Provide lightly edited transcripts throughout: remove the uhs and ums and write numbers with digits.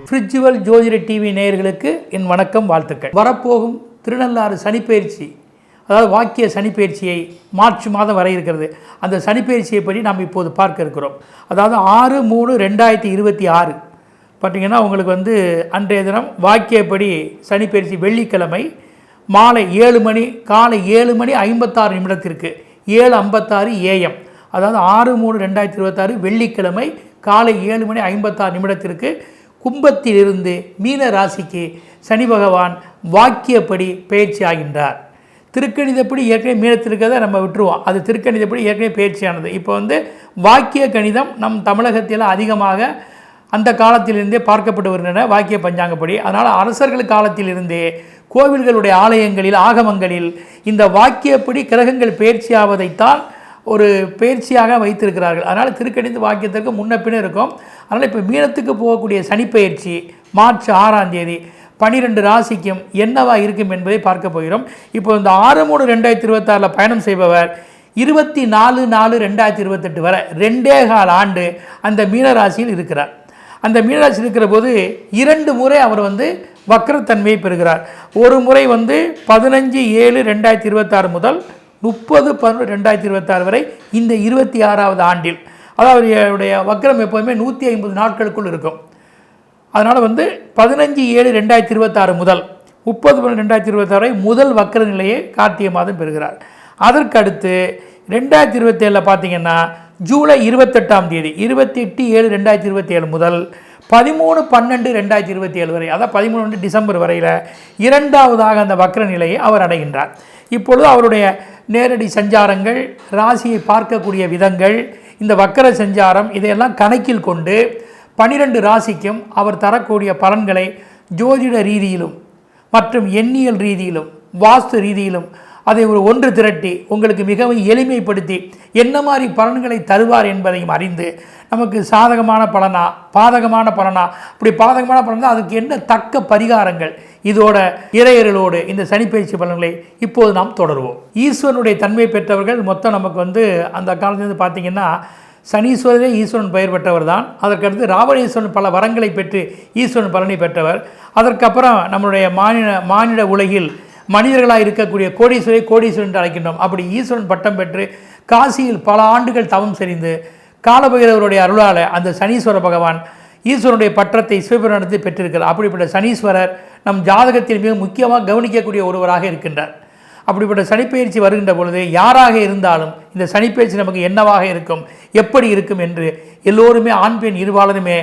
Spiritual ஜோதிட TV நேயர்களுக்கு என் வணக்கம், வாழ்த்துக்கள். வரப்போகும் திருநள்ளாறு சனிப்பெயர்ச்சி, அதாவது வாக்கிய சனிப்பெயர்ச்சியை மார்ச் மாதம் வர இருக்கிறது. அந்த சனிப்பெயர்ச்சியை பற்றி நாம் இப்போது பார்க்க இருக்கிறோம். அதாவது 6/3/2026 பார்த்திங்கன்னா உங்களுக்கு அன்றைய தினம் வாக்கியப்படி சனிப்பெயர்ச்சி வெள்ளிக்கிழமை மாலை 7 மணி, காலை 7:56 7:56 AM. அதாவது 6/3/2026 வெள்ளிக்கிழமை காலை 7:56 கும்பத்திலிருந்து மீன ராசிக்கு சனி பகவான் வாக்கியப்படி பயிற்சி ஆகின்றார். திருக்கணிதப்படி ஏற்கனவே மீனத்திற்கதை நம்ம விட்டுருவோம். அது திருக்கணிதப்படி ஏற்கனவே பயிற்சியானது. இப்போ வாக்கிய கணிதம் நம் தமிழகத்தில் அதிகமாக அந்த காலத்திலிருந்தே பார்க்கப்பட்டு வருகின்றன, வாக்கிய பஞ்சாங்கப்படி. அதனால் அரசர்கள் காலத்திலிருந்தே கோவில்களுடைய ஆலயங்களில், ஆகமங்களில் இந்த வாக்கியப்படி கிரகங்கள் பயிற்சியாவதைத்தான் ஒரு பயிற்சியாக வைத்திருக்கிறார்கள். அதனால் திருக்கணித வாக்கியத்திற்கு முன்ன பின்ன இருக்கும். அதனால் இப்போ மீனத்துக்கு போகக்கூடிய சனிப்பெயர்ச்சி மார்ச் 6ஆம் தேதி 12 ராசிக்கும் என்னவா இருக்கும் என்பதை பார்க்க போகிறோம். இப்போ இந்த 6/3/2026 பயணம் செய்பவர் 24/4/2028 வரை 2.25 ஆண்டு அந்த மீனராசியில் இருக்கிறார். அந்த மீனராசி இருக்கிற போது 2 முறை அவர் வக்ரத்தன்மையை பெறுகிறார். ஒரு முறை 15/7/2026 முதல் 30/11/2026 வரை இந்த 26ஆவது ஆண்டில். அதாவது அவருடைய வக்ரம் எப்போதுமே 150 நாட்களுக்குள் இருக்கும். அதனால் 15/7/2026 முதல் 30/11/2026 வரை முதல் வக்ர நிலையை கார்த்திகை மாதம் பெறுகிறார். அதற்கு அடுத்து 2027 பார்த்திங்கன்னா ஜூலை 28ஆம் தேதி 28/7/2027 முதல் 13/12/2027 வரை, அதாவது 13 டிசம்பர் வரையில் 2ஆவதாக அந்த வக்ர நிலையை அவர் அடைகின்றார். இப்பொழுது அவருடைய நேரடி சஞ்சாரங்கள், ராசியை பார்க்கக்கூடிய விதங்கள், இந்த வக்கர சஞ்சாரம், இதையெல்லாம் கணக்கில் கொண்டு 12 ராசிக்கும் அவர் தரக்கூடிய பலன்களை ஜோதிட ரீதியிலும் மற்றும் எண்ணியல் ரீதியிலும் வாஸ்து ரீதியிலும் அதை ஒன்று திரட்டி உங்களுக்கு மிகவும் எளிமைப்படுத்தி என்ன மாதிரி பலன்களை தருவார் என்பதையும் அறிந்து நமக்கு சாதகமான பலனா பாதகமான பலனா, அப்படி பாதகமான பலன் தான் அதுக்கு என்ன தக்க பரிகாரங்கள், இதோட இறையர்களோடு இந்த சனிப்பெயர்ச்சி பலன்களை இப்போது நாம் தொடருவோம். ஈஸ்வரனுடைய தன்மை பெற்றவர்கள் மொத்தம் நமக்கு அந்த காலத்திலிருந்து பார்த்திங்கன்னா சனீஸ்வரரே ஈஸ்வரன் பெயர் பெற்றவர் தான். அதற்கடுத்து ராவணேஸ்வரன் பல வரங்களை பெற்று ஈஸ்வரன் பலனை பெற்றவர். அதற்கப்புறம் நம்மளுடைய மானிட உலகில் மனிதர்களாக இருக்கக்கூடிய கோடீஸ்வரன் என்று அழைக்கின்றோம். அப்படி ஈஸ்வரன் பட்டம் பெற்று காசியில் பல ஆண்டுகள் தவம் செறிந்து காலபைரவருடைய அருளால் அந்த சனீஸ்வர பகவான் ஈஸ்வரனுடைய பட்டத்தை சிவபெருமானத்தை பெற்றிருக்கிறார். அப்படிப்பட்ட சனீஸ்வரர் நம் ஜாதகத்தில் மிக முக்கியமாக கவனிக்கக்கூடிய ஒருவராக இருக்கின்றார். அப்படிப்பட்ட சனிப்பெயர்ச்சி வருகின்ற பொழுது யாராக இருந்தாலும் இந்த சனிப்பெயர்ச்சி நமக்கு என்னவாக இருக்கும், எப்படி இருக்கும் என்று எல்லோருமே ஆண் பெண் இருபாலருமே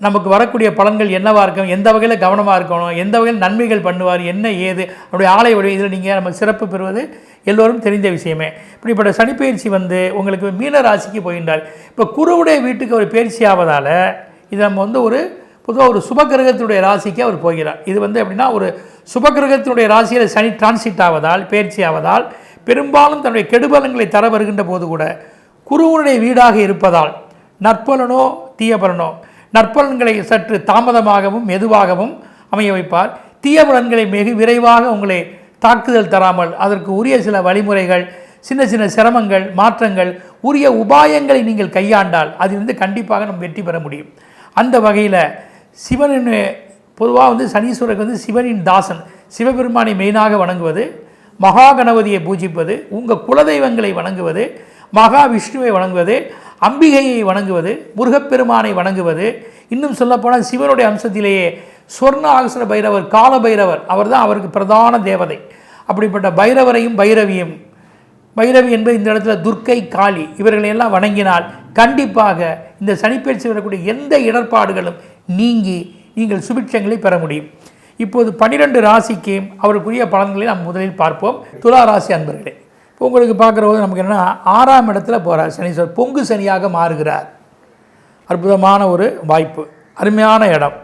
நமக்கு வரக்கூடிய பலன்கள் என்னவாக இருக்கும், எந்த வகையில் கவனமாக இருக்கணும், எந்த வகையில் நன்மைகள் பண்ணுவார், என்ன ஏது அப்படி ஆலய வழி இதில் நீங்கள் நம்ம சிறப்பு பெறுவது எல்லோரும் தெரிந்த விஷயமே. இப்படிப்பட்ட சனிப்பெயர்ச்சி உங்களுக்கு மீன ராசிக்கு போகின்றார். இப்போ குருவுடைய வீட்டுக்கு ஒரு பயிற்சி ஆவதால் இது நம்ம ஒரு பொதுவாக ஒரு சுபகிரகத்தினுடைய ராசிக்கு அவர் போகிறார். இது எப்படின்னா ஒரு சுபகிரகத்தினுடைய ராசியில் சனி டிரான்சிட் ஆவதால், பயிற்சி ஆவதால் பெரும்பாலும் தன்னுடைய கெடுபலன்களை தர வருகின்ற போது கூட குருவுடைய வீடாக இருப்பதால் நற்பலனோ தீய பலனோ, நற்பலன்களை சற்று தாமதமாகவும் மெதுவாகவும் அமைய வைப்பார். தீய பலன்களை மிக விரைவாக உங்களை தாக்குதல் தராமல் அதற்கு உரிய சில வழிமுறைகள், சின்ன சின்ன சிரமங்கள், மாற்றங்கள், உரிய உபாயங்களை நீங்கள் கையாண்டால் அதிலிருந்து கண்டிப்பாக நம்ம வெற்றி பெற முடியும். அந்த வகையில் சிவனின் பொதுவாக சனீஸ்வரருக்கு சிவனின் தாசன், சிவபெருமானை மெயினாக வணங்குவது, மகா கணபதியை பூஜிப்பது, உங்கள் குலதெய்வங்களை வணங்குவது, மகாவிஷ்ணுவை வணங்குவது, அம்பிகையை வணங்குவது, முருகப்பெருமானை வணங்குவது, இன்னும் சொல்லப்போனால் சிவனுடைய அம்சத்திலேயே சொர்ண ஆகசர பைரவர், கால பைரவர், அவர் தான் அவருக்கு பிரதான தேவதை. அப்படிப்பட்ட பைரவரையும் பைரவியும், பைரவி என்பது இந்த இடத்துல துர்க்கை, காளி, இவர்களையெல்லாம் வணங்கினால் கண்டிப்பாக இந்த சனிப்பெயர்ச்சி வரக்கூடிய எந்த இடர்பாடுகளும் நீங்கி நீங்கள் சுபிட்சங்களை பெற முடியும். இப்போது 12 ராசிக்கு அவருக்குரிய பலன்களை நாம் முதலில் பார்ப்போம். துலா ராசி அன்பர்களே, இப்போ உங்களுக்கு பார்க்குற போது நமக்கு என்னென்னா 6ஆம் இடத்துல போகிறார் சனீஸ்வரர், பொங்கு சனியாக மாறுகிறார். அற்புதமான ஒரு வாய்ப்பு, அருமையான இடம்.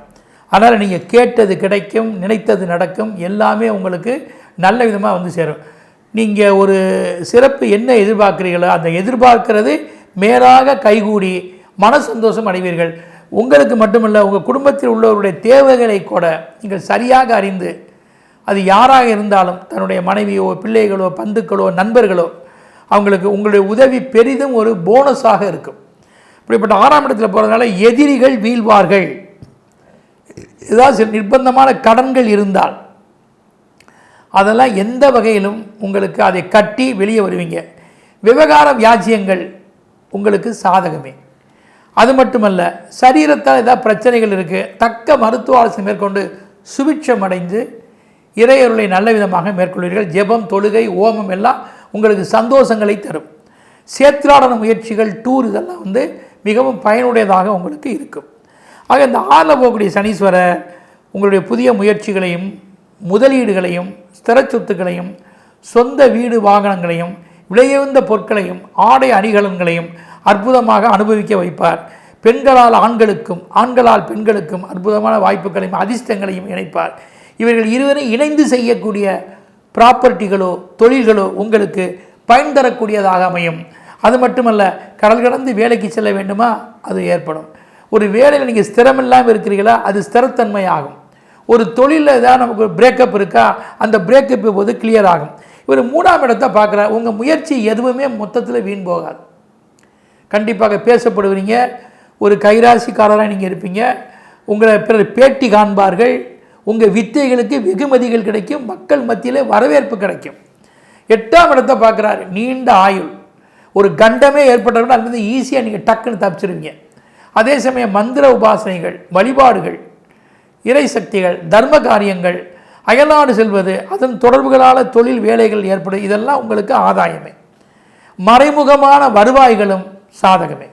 அதனால் நீங்கள் கேட்டது கிடைக்கும், நினைத்தது நடக்கும், எல்லாமே உங்களுக்கு நல்ல விதமாக சேரும். நீங்கள் ஒரு சிறப்பு என்ன எதிர்பார்க்குறீங்களோ அந்த எதிர்பார்க்கிறது மேலாக கைகூடி மன சந்தோஷம் அடைவீர்கள். உங்களுக்கு மட்டுமல்ல, உங்கள் குடும்பத்தில் உள்ளவருடைய தேவைகளை கூட நீங்கள் சரியாக அறிந்து, அது யாராக இருந்தாலும் தன்னுடைய மனைவியோ, பிள்ளைகளோ, பந்துக்களோ, நண்பர்களோ, அவங்களுக்கு உங்களுடைய உதவி பெரிதும் ஒரு போனஸாக இருக்கும். இப்படிப்பட்ட 6ஆம் இடத்துல போகிறதுனால எதிரிகள் வீழ்வார்கள். ஏதாவது நிர்பந்தமான கடன்கள் இருந்தால் அதெல்லாம் எந்த வகையிலும் உங்களுக்கு அதை கட்டி வெளியே வருவீங்க. விவகார வியாஜ்யங்கள் உங்களுக்கு சாதகமே. அது மட்டுமல்ல, சரீரத்தால் ஏதாவது பிரச்சனைகள் இருக்குது, தக்க மருத்துவ ஆலோசனை மேற்கொண்டு சுபிட்சம் அடைந்து இறையருளை நல்ல விதமாக மேற்கொள்வீர்கள். ஜெபம், தொழுகை, ஓமம் எல்லாம் உங்களுக்கு சந்தோஷங்களை தரும். சேத்ராடன முயற்சிகள், டூர் இதெல்லாம் மிகவும் பயனுடையதாக உங்களுக்கு இருக்கும். ஆக இந்த 6ல் போகக்கூடிய சனீஸ்வரர் உங்களுடைய புதிய முயற்சிகளையும் முதலீடுகளையும் ஸ்திர சொத்துக்களையும் சொந்த வீடு வாகனங்களையும் விலையுயர்ந்த பொருட்களையும் ஆடை அணிகலன்களையும் அற்புதமாக அனுபவிக்க வைப்பார். பெண்களால் ஆண்களுக்கும் ஆண்களால் பெண்களுக்கும் அற்புதமான வாய்ப்புகளையும் அதிர்ஷ்டங்களையும் இணைப்பார். இவர்கள் இருவரும் இணைந்து செய்யக்கூடிய ப்ராப்பர்ட்டிகளோ தொழில்களோ உங்களுக்கு பயன் தரக்கூடியதாக அமையும். அது மட்டுமல்ல, கடல் கடந்து வேலைக்கு செல்ல வேண்டுமா, அது ஏற்படும். ஒரு வேலையில் நீங்கள் ஸ்திரமில்லாமல் இருக்கிறீங்களா, அது ஸ்திரத்தன்மை ஆகும். ஒரு தொழிலில் ஏதாவது நமக்கு பிரேக்கப் இருக்கா, அந்த பிரேக்கப் போது கிளியர் ஆகும். இவர் 3ஆம் இடத்தை பார்க்குறார். உங்கள் முயற்சி எதுவுமே மொத்தத்தில் வீண் போகாது. கண்டிப்பாக பேசப்படுவீங்க. ஒரு கைராசிக்காரராக நீங்கள் இருப்பீங்க. உங்களை பிறர் பேட்டி காண்பார்கள். உங்கள் வித்தைகளுக்கு வெகுமதிகள் கிடைக்கும். மக்கள் மத்தியில் வரவேற்பு கிடைக்கும். 8ஆம் இடத்தை பார்க்குறாரு. நீண்ட ஆயுள். ஒரு கண்டமே ஏற்பட்டவர்கள் அது ஈஸியாக நீங்கள் டக்குன்னு தப்பிச்சிருவீங்க. அதே சமயம் மந்திர உபாசனைகள், வழிபாடுகள், இறை சக்திகள், தர்ம காரியங்கள், அயல்நாடு செல்வது, அதன் தொடர்புகளால் தொழில் வேலைகள் ஏற்படும். இதெல்லாம் உங்களுக்கு ஆதாயமே. மறைமுகமான வருவாய்களும் சாதகமே.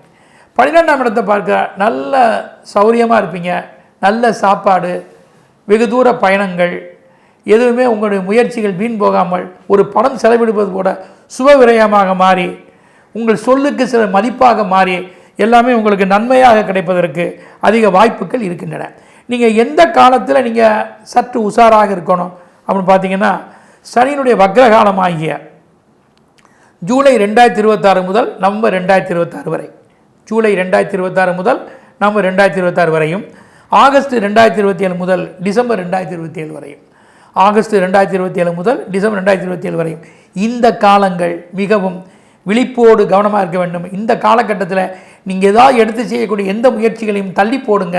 12ஆம் இடத்தை பார்க்க நல்ல சௌரியமாக இருப்பீங்க. நல்ல சாப்பாடு, வெகு தூர பயணங்கள், எதுவுமே உங்களுடைய முயற்சிகள் வீண் போகாமல் ஒரு பணம் செலவிடுவது கூட சுப விரயமாக மாறி உங்கள் சொல்லுக்கு சில மதிப்பாக மாறி எல்லாமே உங்களுக்கு நன்மையாக கிடைப்பதற்கு அதிக வாய்ப்புகள் இருக்கின்றன. நீங்கள் எந்த காலத்தில் நீங்கள் சற்று உஷாராக இருக்கணும் அப்படின்னு பார்த்தீங்கன்னா, சனியினுடைய வக்ரகாலமாகிய ஜூலை 2026 முதல் நவம்பர் 2026 வரை, ஜூலை 2026 முதல் நவம்பர் 2026 வரையும், ஆகஸ்ட் 2027 முதல் டிசம்பர் 2027 வரையும், ஆகஸ்ட் 2027 முதல் டிசம்பர் 2027 வரையும் இந்த காலங்கள் மிகவும் விழிப்போடு கவனமாக இருக்க வேண்டும். இந்த காலகட்டத்தில் நீங்கள் ஏதாவது எடுத்து செய்யக்கூடிய எந்த முயற்சிகளையும் தள்ளி போடுங்க.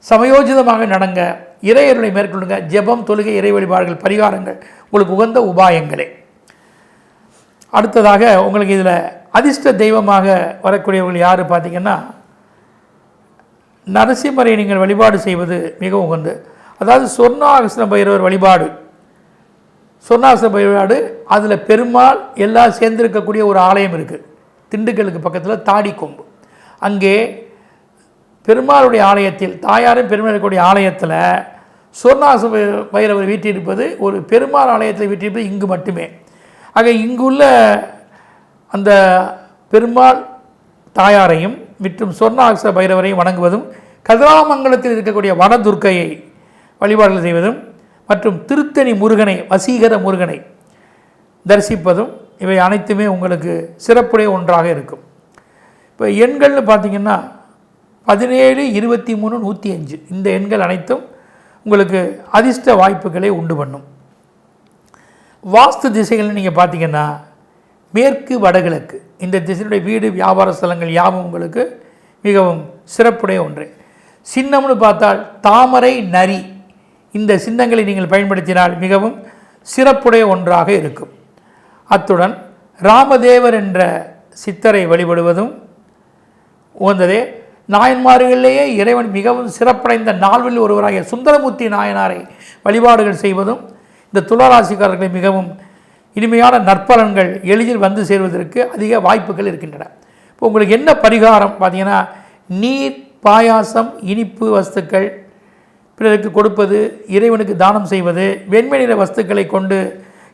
சமயோஜிதமாக நடங்க. இறையருளை மேற்கொள்ளுங்க. ஜெபம், தொழுகை, இறை வழிபாடுகள், பரிகாரங்கள் உங்களுக்கு உகந்த உபாயங்களே. அடுத்ததாக உங்களுக்கு இதில் அதிர்ஷ்ட தெய்வமாக வரக்கூடியவர்கள் யார் பார்த்தீங்கன்னா, நரசிம்மரை நீங்கள் வழிபாடு செய்வது மிக உகந்து. அதாவது சொர்ணாகர்ஷ்ண பைரவர் வழிபாடு, சொர்ணாகர்ஷ்ண வழிபாடு, அதில் பெருமாள் எல்லாம் சேர்ந்திருக்கக்கூடிய ஒரு ஆலயம் இருக்குது. திண்டுக்கலுக்கு பக்கத்தில் தாடிக்கொம்பு. அங்கே பெருமாளுடைய ஆலயத்தில், தாயாரும் பெருமாள் இருக்கக்கூடிய ஆலயத்தில் சொர்ணாகர்ஷ்ண பைரவர் வீட்டிருப்பது, ஒரு பெருமாள் ஆலயத்தில் வீட்டிருப்பது இங்கு மட்டுமே. ஆக இங்குள்ள அந்த பெருமாள் தாயாரையும் மற்றும் சொர்ணாகர்ஷ்ண பைரவரையும் வணங்குவதும், கதிராமங்கலத்தில் இருக்கக்கூடிய வனதுர்க்கையை வழிபாடுகள் செய்வதும் மற்றும் திருத்தணி முருகனை, வசீகர முருகனை தரிசிப்பதும், இவை அனைத்துமே உங்களுக்கு சிறப்புடைய ஒன்றாக இருக்கும். இப்போ எண்கள்னு பார்த்திங்கன்னா 17, 23, 105 இந்த எண்கள் அனைத்தும் உங்களுக்கு அதிர்ஷ்ட வாய்ப்புகளை உண்டு பண்ணும். வாஸ்து திசைகள்னு நீங்கள் பார்த்தீங்கன்னா மேற்கு வடகிழக்கு இந்த திசையினுடைய வீடு, வியாபார ஸ்தலங்கள் யாவும் உங்களுக்கு மிகவும் சிறப்புடைய ஒன்று. சின்னம்னு பார்த்தால் தாமரை, நரி இந்த சின்னங்களை நீங்கள் பயன்படுத்தினால் மிகவும் சிறப்புடைய ஒன்றாக இருக்கும். அத்துடன் ராமதேவர் என்ற சித்தரை வழிபடுவதும் உகந்ததே. நாயன்மார்களிலேயே இறைவன் மிகவும் சிறப்படைந்த நால்வரில் ஒருவராகிய சுந்தரமூர்த்தி நாயனாரை வழிபாடுகள் செய்வதும் இந்த துளாராசிக்காரர்களை மிகவும் இனிமையான நற்பலன்கள் எளிதில் வந்து சேர்வதற்கு அதிக வாய்ப்புகள் இருக்கின்றன. இப்போ உங்களுக்கு என்ன பரிகாரம் பார்த்தீங்கன்னா, நீர், பாயாசம், இனிப்பு வஸ்துக்கள் பிறருக்கு கொடுப்பது, இறைவனுக்கு தானம் செய்வது, வெண்மை நிற வஸ்துக்களை கொண்டு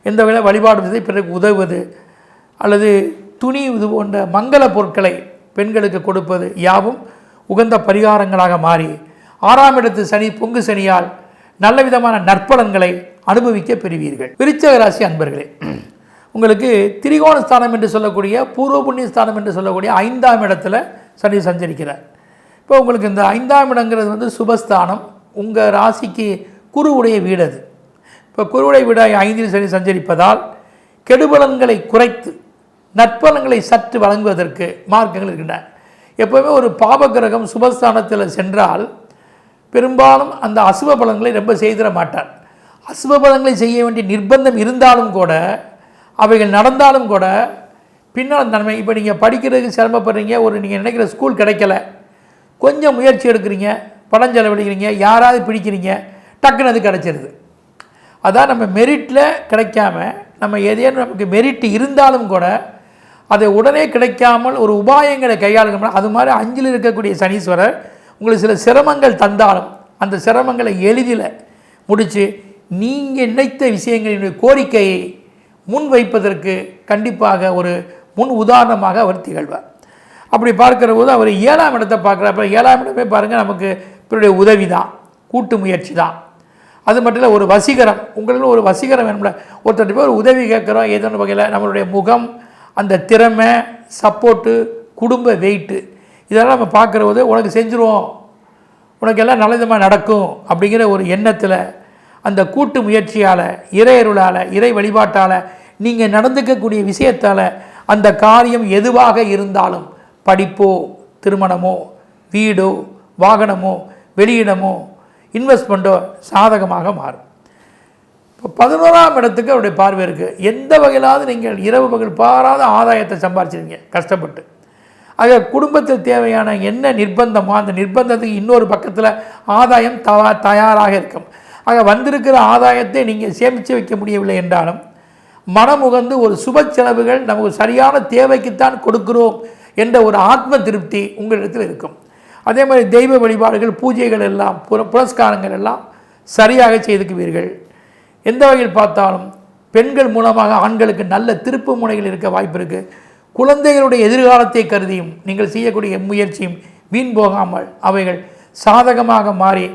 எந்த வகையில் வழிபாடு செய்து பிறருக்கு உதவுவது, அல்லது துணி இது போன்ற மங்கள பொருட்களை பெண்களுக்கு கொடுப்பது யாவும் உகந்த பரிகாரங்களாக மாறி 6ஆம் இடத்து சனி, பொங்கு சனியால் நல்ல விதமான நற்பலன்களை அனுபவிக்க பெறுவீர்கள். விருச்சிக ராசி அன்பர்களே, உங்களுக்கு திரிகோண ஸ்தானம் என்று சொல்லக்கூடிய, பூர்வ புண்ணிய ஸ்தானம் என்று சொல்லக்கூடிய 5ஆம் இடத்துல சனி சஞ்சரிக்கிறார். இப்போ உங்களுக்கு இந்த 5ஆம் இடங்கிறது சுபஸ்தானம். உங்கள் ராசிக்கு குருவுடைய வீடு அது. இப்போ குருவுடைய வீடாக 5இல் சனி சஞ்சரிப்பதால் கெடுபலன்களை குறைத்து நற்பலன்களை சற்று வழங்குவதற்கு மார்க்கங்கள் இருக்கின்றன. எப்போவுமே ஒரு பாபகிரகம் சுபஸ்தானத்தில் சென்றால் பெரும்பாலும் அந்த அசுப பலன்களை ரொம்ப செய்திட மாட்டார். அசுப பலன்களை செய்ய வேண்டிய நிர்பந்தம் இருந்தாலும் கூட, அவைகள் நடந்தாலும் கூட பின்னால் நன்மை. இப்போ நீங்கள் படிக்கிறதுக்கு சிரமப்படுறீங்க, நீங்கள் நினைக்கிற ஸ்கூல் கிடைக்கல, கொஞ்சம் முயற்சி எடுக்கிறீங்க, பணம் செலவழிக்கிறீங்க, யாராவது பிடிக்கிறீங்க, டக்குன்னு அது கிடச்சிருது. அதான் நம்ம மெரிட்டில் கிடைக்காம, நம்ம ஏதேனும் நமக்கு மெரிட் இருந்தாலும் கூட அதை உடனே கிடைக்காமல் ஒரு உபாயங்களை கையாளுங்க. அது மாதிரி 5ல் இருக்கக்கூடிய சனீஸ்வரர் உங்களுக்கு சில சிரமங்கள் தந்தாலும் அந்த சிரமங்களை எளிதில் முடித்து நீங்கள் நினைத்த விஷயங்களினுடைய கோரிக்கையை முன் வைப்பதற்கு கண்டிப்பாக ஒரு முன் உதாரணமாக அவர் திகழ்வார். அப்படி பார்க்குற போது அவர் 7ஆம் இடத்தை பார்க்குறப்ப 7ஆம் இடமே பாருங்கள், நமக்கு இவருடைய உதவி தான், கூட்டு முயற்சி தான். அது மட்டும் இல்லை, ஒரு வசீகரம், உங்களுக்கு ஒரு வசீகரம் வேணும்ல. ஒருத்தர் போய் ஒரு உதவி கேட்குறோம், ஏதோ வகையில் நம்மளுடைய முகம், அந்த திறமை, சப்போர்ட்டு, குடும்ப வெயிட்டு, இதெல்லாம் நம்ம பார்க்குற போது உனக்கு செஞ்சுருவோம், உனக்கு எல்லாம் நல்லதுமாக நடக்கும் அப்படிங்கிற ஒரு எண்ணத்தில், அந்த கூட்டு முயற்சியால், இறையருளால், இறை வழிபாட்டால், நீங்கள் நடந்துக்கக்கூடிய விஷயத்தால் அந்த காரியம் எதுவாக இருந்தாலும், படிப்போ, திருமணமோ, வீடோ, வாகனமோ, வெளியிடமோ, இன்வெஸ்ட்மெண்ட்டோ சாதகமாக மாறும். இப்போ 11ஆம் இடத்துக்கு அவருடைய பார்வை இருக்குது. எந்த வகையிலாவது நீங்கள் இரவு பகல் பாராத ஆதாயத்தை சம்பாதிச்சிருங்க கஷ்டப்பட்டு. ஆக குடும்பத்தில் தேவையான என்ன நிர்பந்தமோ அந்த நிர்பந்தத்துக்கு இன்னொரு பக்கத்தில் ஆதாயம் தயாராக இருக்கும். ஆக வந்திருக்கிற ஆதாயத்தை நீங்கள் சேமித்து வைக்க முடியவில்லை என்றாலும் மனமுகந்து ஒரு சுப செலவுகள் நமக்கு சரியான தேவைக்குத்தான் கொடுக்கிறோம் என்ற ஒரு ஆத்ம திருப்தி உங்களிடத்தில் இருக்கும். அதே மாதிரி தெய்வ வழிபாடுகள், பூஜைகள் எல்லாம், புரஸ்காரங்கள் எல்லாம் சரியாக செய்துக்குவீர்கள். எந்த வகையில் பார்த்தாலும் பெண்கள் மூலமாக ஆண்களுக்கு நல்ல திருப்பு முனைகள் இருக்க வாய்ப்பு இருக்குது. குழந்தைகளுடைய எதிர்காலத்தை கருதியும் நீங்கள் செய்யக்கூடிய முயற்சியும் வீண் போகாமல் அவைகள் சாதகமாக மாறி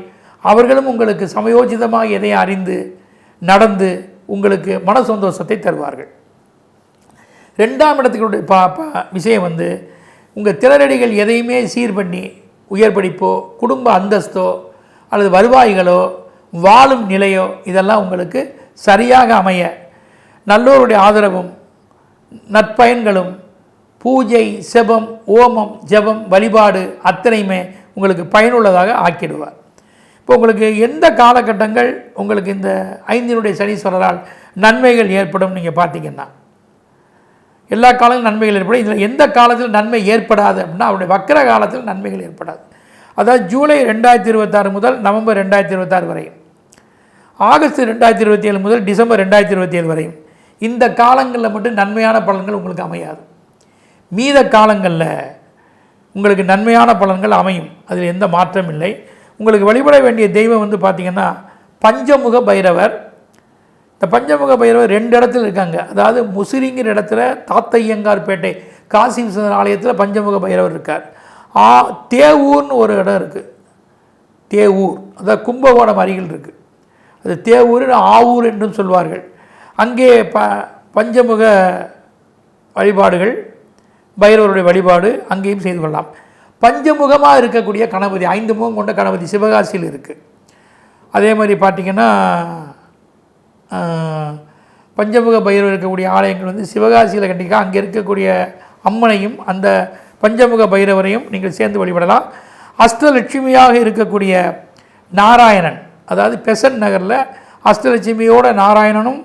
அவர்களும் உங்களுக்கு சமயோஜிதமாக எதை அறிந்து நடந்து உங்களுக்கு மன சந்தோஷத்தை தருவார்கள். 2ஆம் இடத்துக்குடைய விஷயம் உங்கள் திறனடிகள் எதையுமே சீர் பண்ணி உயர் படிப்போ, குடும்ப அந்தஸ்தோ அல்லது வருவாய்களோ, வாழும் நிலையோ இதெல்லாம் உங்களுக்கு சரியாக அமைய நல்லோருடைய ஆதரவும் நற்பயன்களும் பூஜை, செபம், ஓமம், ஜபம், வழிபாடு அத்தனையுமே உங்களுக்கு பயனுள்ளதாக ஆக்கிடுவார். இப்போ உங்களுக்கு எந்த காலகட்டங்கள் உங்களுக்கு இந்த 5னுடைய சனீஸ்வரரால் நன்மைகள் ஏற்படும் நீங்கள் பார்த்தீங்கன்னா, எல்லா காலங்களும் நன்மைகள் ஏற்படும். இதில் எந்த காலத்தில் நன்மை ஏற்படாது அப்படின்னா அவருடைய வக்கர காலத்தில் நன்மைகள் ஏற்படாது. அதாவது ஜூலை 2026 முதல் நவம்பர் 2026 வரையும், ஆகஸ்ட் 2027 முதல் டிசம்பர் 2027 வரையும் இந்த காலங்களில் மட்டும் நன்மையான பலன்கள் உங்களுக்கு அமையாது. மீத காலங்களில் உங்களுக்கு நன்மையான பலன்கள் அமையும், அதில் எந்த மாற்றம் இல்லை. உங்களுக்கு வழிபட வேண்டிய தெய்வம் பார்த்திங்கன்னா பஞ்சமுக பைரவர். இந்த பஞ்சமுக பைரவர் 2 இடத்துல இருக்காங்க. அதாவது முசிறிங்கிற இடத்துல தாத்தையங்கார்பேட்டை காசி விஸ்வநாதர் ஆலயத்தில் பஞ்சமுக பைரவர் இருக்கார். தேவூர்னு ஒரு இடம் இருக்குது, தேவூர், அதாவது கும்பகோணம் அருகில் இருக்குது. அது தேவூர், ஆவூர் என்றும் சொல்வார்கள். அங்கே பஞ்சமுக வழிபாடுகள், பைரவருடைய வழிபாடு அங்கேயும் செய்து கொள்ளலாம். பஞ்சமுகமாக இருக்கக்கூடிய கணபதி, 5 முகம் கொண்ட கணபதி சிவகாசியில் இருக்குது. அதே மாதிரி பார்த்திங்கன்னா பஞ்சமுக பைரவர் இருக்கக்கூடிய ஆலயங்கள் சிவகாசியில் கண்டிப்பாக அங்கே இருக்கக்கூடிய அம்மனையும் அந்த பஞ்சமுக பைரவரையும் நீங்கள் சேர்ந்து வழிபடலாம். அஷ்டலட்சுமியாக இருக்கக்கூடிய நாராயணன், அதாவது பெசன் நகரில் அஷ்டலட்சுமியோட நாராயணனும்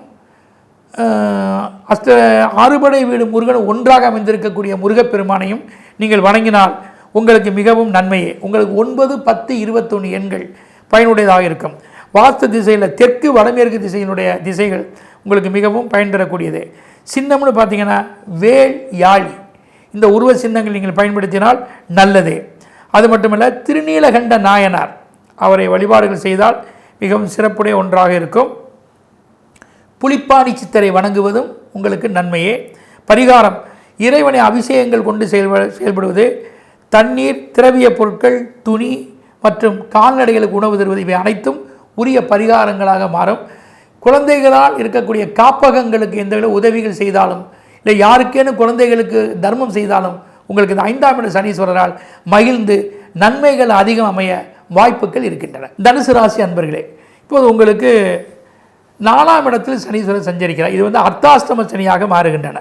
ஆறுபடை வீடு முருகன் ஒன்றாக அமைந்திருக்கக்கூடிய முருகப்பெருமானையும் நீங்கள் வணங்கினால் உங்களுக்கு மிகவும் நன்மையே. உங்களுக்கு 9, 10, 21 எண்கள் பயனுடையதாக இருக்கும். வாஸ்து திசையில் தெற்கு வடமேற்கு திசைகள் உங்களுக்கு மிகவும் பயன் தரக்கூடியது. சின்னம்னு பார்த்தீங்கன்னா வேல், யாழி, இந்த உருவ சின்னங்கள் நீங்கள் பயன்படுத்தினால் நல்லதே. அது மட்டுமல்ல, திருநீலகண்ட நாயனார் அவரை வழிபாடுகள் செய்தால் மிகவும் சிறப்புடைய ஒன்றாக இருக்கும். புலிப்பாணி சித்தரை வணங்குவதும் உங்களுக்கு நன்மையே. பரிகாரம், இறைவனை அபிஷேகங்கள் கொண்டு செயல்படுவது, தண்ணீர், திரவிய பொருட்கள், துணி மற்றும் கால்நடைகளுக்கு உணவு தருவது, இவை அனைத்தும் உரிய பரிகாரங்களாக மாறும். குழந்தைகளால் இருக்கக்கூடிய காப்பகங்களுக்கு எந்த உதவிகள் செய்தாலும், இல்லை யாருக்கேனும் குழந்தைகளுக்கு தர்மம் செய்தாலும் உங்களுக்கு இந்த 5ஆம் இட சனீஸ்வரரால் மகிழ்ந்து நன்மைகள் அதிகம் அமைய வாய்ப்புகள் இருக்கின்றன. தனுசு ராசி அன்பர்களே, இப்போது உங்களுக்கு 4ஆம் இடத்தில் சனீஸ்வரர் சஞ்சரிக்கிறார். இது அர்த்தாஷ்டம சனியாக மாறுகின்றன.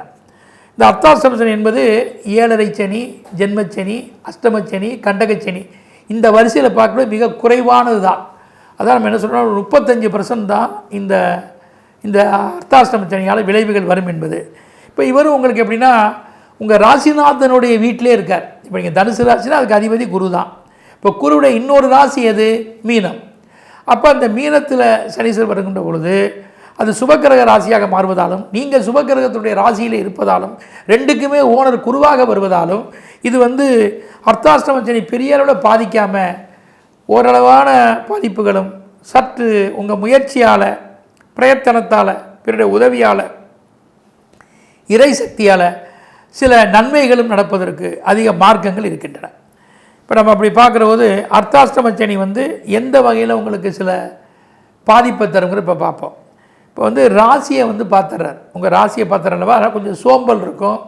இந்த அர்த்தாஷ்டம சனி என்பது 7.5 சனி, ஜென்மச்சனி, அஷ்டமச்சனி, கண்டகச்சனி இந்த வரிசையில் பார்க்கும்போது மிக குறைவானது தான். அதான் நம்ம என்ன சொல்கிறோம், 35% தான் இந்த இந்த அர்த்தாஷ்டம சனியால் விளைவுகள் வரும் என்பது. இப்போ இவரும் உங்களுக்கு எப்படின்னா உங்கள் ராசிநாதனுடைய வீட்டிலே இருக்கார். இப்போ நீங்கள் தனுசு ராசினா அதுக்கு அதிபதி குரு தான். இப்போ குருவுடைய இன்னொரு ராசி எது? மீனம். அப்போ அந்த மீனத்தில் சனீஸ்வரர் வருகின்ற பொழுது அது சுபக்கிரக ராசியாக மாறுவதாலும் நீங்கள் சுபக்கிரகத்துடைய ராசியில் இருப்பதாலும் ரெண்டுக்குமே ஓனர் குருவாக வருவதாலும் இது அர்த்தாஷ்டம சனி பெரிய அளவில் பாதிக்காமல் ஓரளவான பாதிப்புகளும் சற்று உங்கள் முயற்சியால், பிரயத்தனத்தால், பிறருடைய உதவியால், இறை சக்தியால் சில நன்மைகளும் நடப்பதற்கு அதிக மார்க்கங்கள் இருக்கின்றன. இப்போ நம்ம அப்படி பார்க்குறபோது அர்த்தாஷ்டம சனி எந்த வகையில் உங்களுக்கு சில பாதிப்பை தருங்கிற இப்போ பார்ப்போம். இப்போ ராசியை பார்த்துறார். உங்கள் ராசியை பார்த்துறல்லவா, அதனால் கொஞ்சம் சோம்பல் இருக்கும்,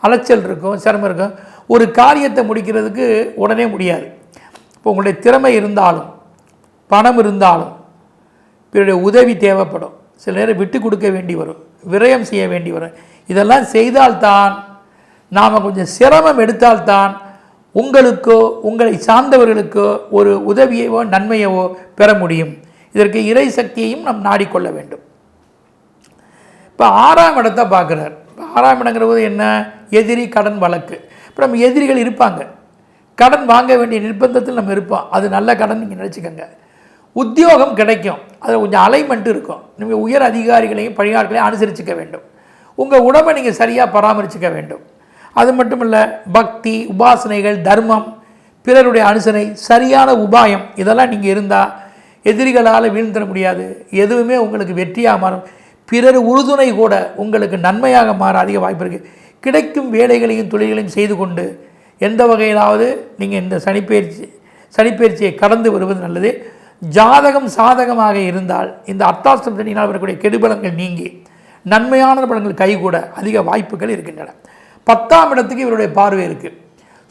அலைச்சல் இருக்கும், சிரமம் இருக்கும். ஒரு காரியத்தை முடிக்கிறதுக்கு உடனே முடியாது. இப்போ உங்களுடைய திறமை இருந்தாலும், பணம் இருந்தாலும், பிறருடைய உதவி தேவைப்படும். சில நேரம் விட்டு கொடுக்க வேண்டி வரும், விரயம் செய்ய வேண்டி வரும். இதெல்லாம் செய்தால்தான், நாம் கொஞ்சம் சிரமம் எடுத்தால்தான் உங்களுக்கோ உங்களை சார்ந்தவர்களுக்கோ ஒரு உதவியவோ நன்மையவோ பெற முடியும். இதற்கு இறை சக்தியையும் நாம் நாடிக்கொள்ள வேண்டும். இப்போ 6ஆம் இடத்தை பார்க்குறார். இப்போ 6ஆம் இடங்கிற போது என்ன? எதிரி, கடன், வழக்கு. இப்போ நம்ம எதிரிகள் இருப்பாங்க, கடன் வாங்க வேண்டிய நிர்பந்தத்தில் நம்ம இருப்போம். அது நல்ல கடன் நீங்கள் நினச்சிக்கோங்க. உத்தியோகம் கிடைக்கும், அதில் கொஞ்சம் அலைன்மெண்ட் இருக்கும். நீங்கள் உயர் அதிகாரிகளையும் பணியாளர்களையும் அனுசரிச்சிக்க வேண்டும். உங்கள் உடம்பை நீங்கள் சரியாக பராமரிச்சிக்க வேண்டும். அது மட்டும் இல்லை, பக்தி, உபாசனைகள், தர்மம், பிறருடைய அனுசரணை, சரியான உபாயம், இதெல்லாம் நீங்கள் இருந்தால் எதிரிகளால் வீழ்ந்துட முடியாது. எதுவுமே உங்களுக்கு வெற்றியாக மாறும். பிறர் உறுதுணை கூட உங்களுக்கு நன்மையாக மாற அதிக வாய்ப்பு இருக்குது. கிடைக்கும் வேலைகளையும் தொழில்களையும் செய்து கொண்டு எந்த வகையிலாவது நீங்கள் இந்த சனிப்பெயர்ச்சியை கடந்து வருவது நல்லது. ஜாதகம் சாதகமாக இருந்தால் இந்த அர்த்தாஷ்டம சனியினால் வரக்கூடிய கெடுபலங்கள் நீங்கி நன்மையான பலன்கள் கைகூட அதிக வாய்ப்புகள் இருக்கின்றன. 10ஆம் இடத்துக்கு இவருடைய பார்வை இருக்குது.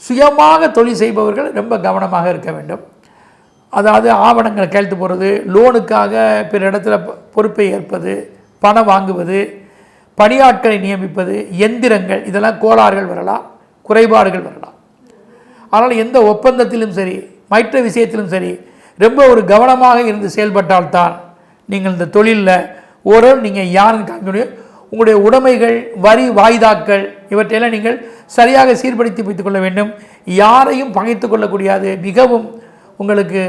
சுயமாக தொழில் செய்பவர்கள் ரொம்ப கவனமாக இருக்க வேண்டும். அதாவது ஆவணங்களை கையெழுத்து போடுறது, லோனுக்காக பிற இடத்துல பொறுப்பை ஏற்பது, பணம் வாங்குவது, பணியாட்களை நியமிப்பது, எந்திரங்கள், இதெல்லாம் கோளாறுகள் வரலாம், குறைபாடுகள் வரலாம். ஆனால் எந்த ஒப்பந்தத்திலும் சரி, மற்ற விஷயத்திலும் சரி, ரொம்ப ஒரு கவனமாக இருந்து செயல்பட்டால்தான் நீங்கள் இந்த தொழிலில் ஓரளவு நீங்கள் யாருன்னு காமிக்க முடியும். உங்களுடைய உடைமைகள், வரி வாய்தாக்கள் இவற்றையெல்லாம் நீங்கள் சரியாக சீர்படுத்தி வைத்துக் கொள்ள வேண்டும். யாரையும் பகைத்து கொள்ளக்கூடாது. மிகவும் உங்களுக்கு